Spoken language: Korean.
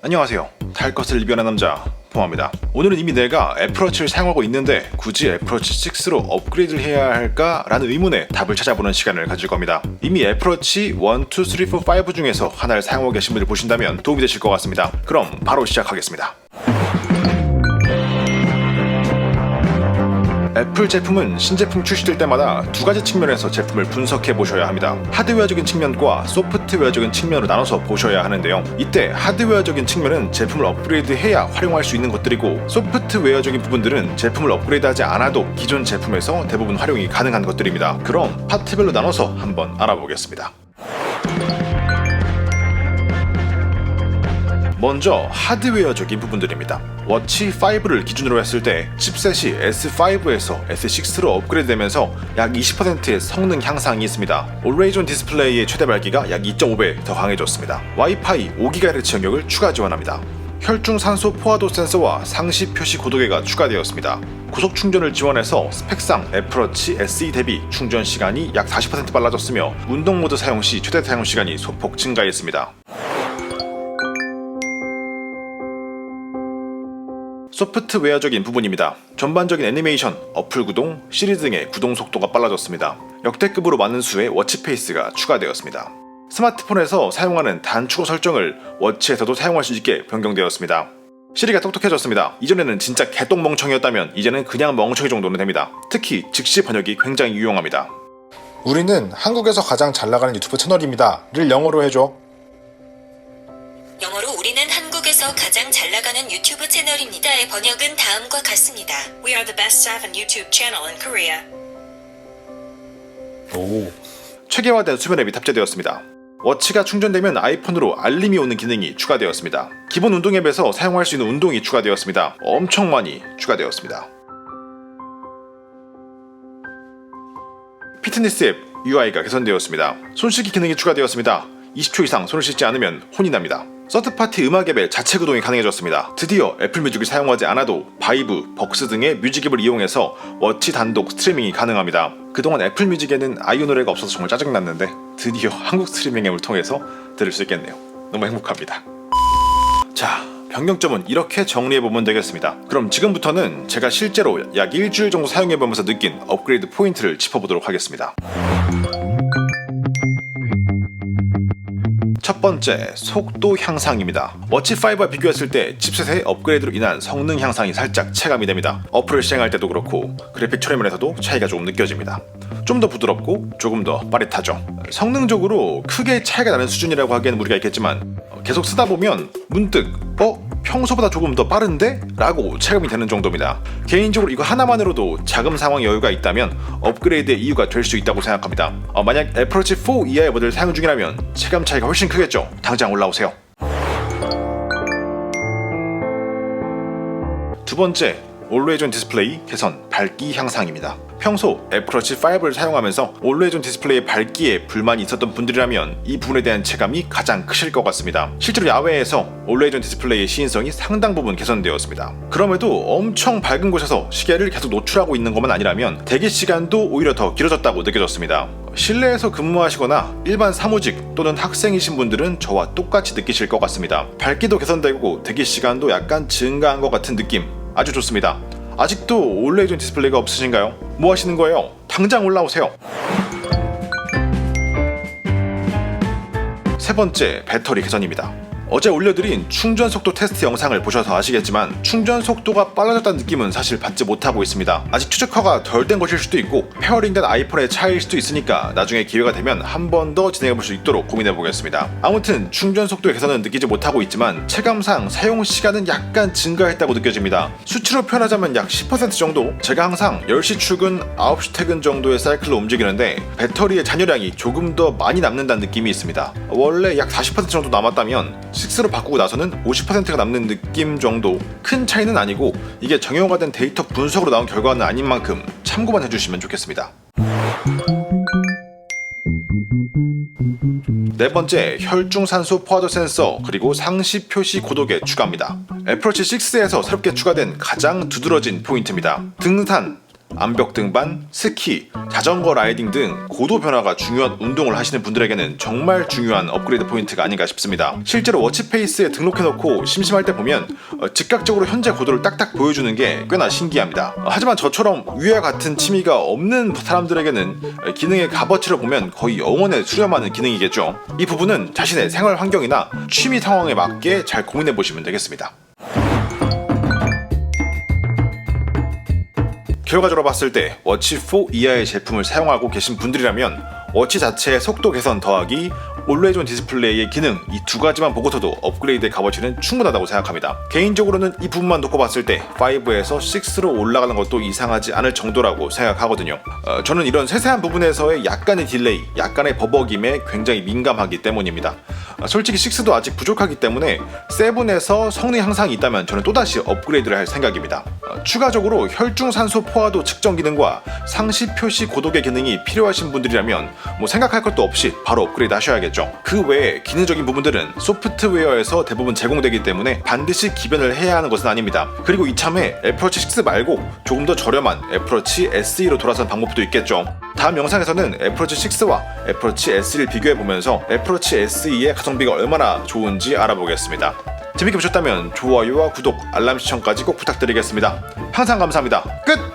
안녕하세요. 탈 것을 리뷰하는 남자 포마입니다. 오늘은 이미 내가 애플워치를 사용하고 있는데 굳이 애플워치 6로 업그레이드를 해야 할까? 라는 의문에 답을 찾아보는 시간을 가질 겁니다. 이미 애플워치 1, 2, 3, 4, 5 중에서 하나를 사용하고 계신 분들 보신다면 도움이 되실 것 같습니다. 그럼 바로 시작하겠습니다. 애플 제품은 신제품 출시될 때마다 두 가지 측면에서 제품을 분석해 보셔야 합니다. 하드웨어적인 측면과 소프트웨어적인 측면으로 나눠서 보셔야 하는데요. 이때 하드웨어적인 측면은 제품을 업그레이드해야 활용할 수 있는 것들이고, 소프트웨어적인 부분들은 제품을 업그레이드하지 않아도 기존 제품에서 대부분 활용이 가능한 것들입니다. 그럼 파트별로 나눠서 한번 알아보겠습니다. 먼저 하드웨어적인 부분들입니다. 워치 5를 기준으로 했을 때 칩셋이 S5에서 S6로 업그레이드되면서 약 20%의 성능 향상이 있습니다. Always On 디스플레이의 최대 밝기가 약 2.5배 더 강해졌습니다. 와이파이 5GHz 영역을 추가 지원합니다. 혈중산소 포화도 센서와 상시 표시 고도계가 추가되었습니다. 고속 충전을 지원해서 스펙상 애플워치 SE 대비 충전 시간이 약 40% 빨라졌으며 운동 모드 사용 시 최대 사용 시간이 소폭 증가했습니다. 소프트웨어적인 부분입니다. 전반적인 애니메이션, 어플 구동, 시리즈 등의 구동 속도가 빨라졌습니다. 역대급으로 많은 수의 워치페이스가 추가되었습니다. 스마트폰에서 사용하는 단축어 설정을 워치에서도 사용할 수 있게 변경되었습니다. 시리가 똑똑해졌습니다. 이전에는 진짜 개똥멍청이었다면 이제는 그냥 멍청이 정도는 됩니다. 특히 즉시 번역이 굉장히 유용합니다. 우리는 한국에서 가장 잘 나가는 유튜브 채널입니다 를 영어로 해줘. 영어로 우리는 한국에서 가장 잘 나가는 유튜브 채널입니다의 번역은 다음과 같습니다. We are the best 7 YouTube channel in Korea. 오. 체계화된 수면 앱이 탑재되었습니다. 워치가 충전되면 아이폰으로 알림이 오는 기능이 추가되었습니다. 기본 운동 앱에서 사용할 수 있는 운동이 추가되었습니다. 엄청 많이 추가되었습니다. 피트니스 앱 UI가 개선되었습니다. 손 씻기 기능이 추가되었습니다. 20초 이상 손을 씻지 않으면 혼이 납니다. 서드파티 음악 앱의 자체 구동이 가능해졌습니다. 드디어 애플뮤직을 사용하지 않아도 바이브, 벅스 등의 뮤직 앱을 이용해서 워치 단독 스트리밍이 가능합니다. 그동안 애플뮤직에는 아이유 노래가 없어서 정말 짜증났는데 드디어 한국 스트리밍 앱을 통해서 들을 수 있겠네요. 너무 행복합니다. 자, 변경점은 이렇게 정리해보면 되겠습니다. 그럼 지금부터는 제가 실제로 약 일주일 정도 사용해보면서 느낀 업그레이드 포인트를 짚어보도록 하겠습니다. 첫 번째, 속도 향상입니다. 워치 5와 비교했을 때 칩셋의 업그레이드로 인한 성능 향상이 살짝 체감이 됩니다. 어플을 시행할 때도 그렇고 그래픽 처리면에서도 차이가 조금 느껴집니다. 좀 더 부드럽고 조금 더 빠릿하죠. 성능적으로 크게 차이가 나는 수준이라고 하기에는 무리가 있겠지만 계속 쓰다 보면 문득 평소보다 조금 더 빠른데? 라고 체감이 되는 정도입니다. 개인적으로 이거 하나만으로도 자금 상황 여유가 있다면 업그레이드의 이유가 될 수 있다고 생각합니다. 만약 애플워치 4 이하의 모델을 사용 중이라면 체감 차이가 훨씬 크겠죠. 당장 올라오세요. 두 번째, Always On 디스플레이 개선, 밝기 향상입니다. 평소 애플워치 5를 사용하면서 Always On 디스플레이의 밝기에 불만이 있었던 분들이라면 이 부분에 대한 체감이 가장 크실 것 같습니다. 실제로 야외에서 Always On 디스플레이의 시인성이 상당 부분 개선되었습니다. 그럼에도 엄청 밝은 곳에서 시계를 계속 노출하고 있는 것만 아니라면 대기 시간도 오히려 더 길어졌다고 느껴졌습니다. 실내에서 근무하시거나 일반 사무직 또는 학생이신 분들은 저와 똑같이 느끼실 것 같습니다. 밝기도 개선되고 대기 시간도 약간 증가한 것 같은 느낌, 아주 좋습니다. 아직도 Always On 디스플레이가 없으신가요? 뭐 하시는 거예요? 당장 올라오세요. 세 번째, 배터리 개선입니다. 어제 올려드린 충전 속도 테스트 영상을 보셔서 아시겠지만 충전 속도가 빨라졌다는 느낌은 사실 받지 못하고 있습니다. 아직 최적화가 덜 된 것일 수도 있고 페어링된 아이폰의 차이일 수도 있으니까 나중에 기회가 되면 한 번 더 진행해볼 수 있도록 고민해보겠습니다. 아무튼 충전 속도의 개선은 느끼지 못하고 있지만 체감상 사용 시간은 약간 증가했다고 느껴집니다. 수치로 표현하자면 약 10% 정도? 제가 항상 10시 출근, 9시 퇴근 정도의 사이클로 움직이는데 배터리의 잔여량이 조금 더 많이 남는다는 느낌이 있습니다. 원래 약 40% 정도 남았다면 6로 바꾸고 나서는 50%가 남는 느낌 정도. 큰 차이는 아니고 이게 정형화가 된 데이터 분석으로 나온 결과는 아닌 만큼 참고만 해주시면 좋겠습니다. 네 번째, 혈중산소 포화도 센서 그리고 상시 표시 고도계 추가입니다. 애플워치 6에서 새롭게 추가된 가장 두드러진 포인트입니다. 등산, 암벽 등반, 스키, 자전거 라이딩 등 고도 변화가 중요한 운동을 하시는 분들에게는 정말 중요한 업그레이드 포인트가 아닌가 싶습니다. 실제로 워치페이스에 등록해놓고 심심할 때 보면 즉각적으로 현재 고도를 딱딱 보여주는 게 꽤나 신기합니다. 하지만 저처럼 위와 같은 취미가 없는 사람들에게는 기능의 값어치를 보면 거의 영혼에 수렴하는 기능이겠죠. 이 부분은 자신의 생활 환경이나 취미 상황에 맞게 잘 고민해 보시면 되겠습니다. 결과적으로 봤을 때 워치 4 이하의 제품을 사용하고 계신 분들이라면 워치 자체의 속도 개선 더하기 올웨이즈 온 디스플레이의 기능 이 두 가지만 보고서도 업그레이드의 값어치는 충분하다고 생각합니다. 개인적으로는 이 부분만 놓고 봤을 때 5에서 6로 올라가는 것도 이상하지 않을 정도라고 생각하거든요. 저는 이런 세세한 부분에서의 약간의 딜레이, 약간의 버벅임에 굉장히 민감하기 때문입니다. 솔직히 6도 아직 부족하기 때문에 7에서 성능 향상이 있다면 저는 또다시 업그레이드를 할 생각입니다. 추가적으로 혈중산소 포화도 측정 기능과 상시 표시 고도계 기능이 필요하신 분들이라면 생각할 것도 없이 바로 업그레이드 하셔야겠죠. 그 외에 기능적인 부분들은 소프트웨어에서 대부분 제공되기 때문에 반드시 기변을 해야 하는 것은 아닙니다. 그리고 이참에 애플워치 6 말고 조금 더 저렴한 애플워치 SE로 돌아선 방법도 있겠죠. 다음 영상에서는 애플워치 6와 애플워치 SE를 비교해보면서 애플워치 SE의 가성비가 얼마나 좋은지 알아보겠습니다. 재밌게 보셨다면 좋아요와 구독, 알람 시청까지 꼭 부탁드리겠습니다. 항상 감사합니다. 끝!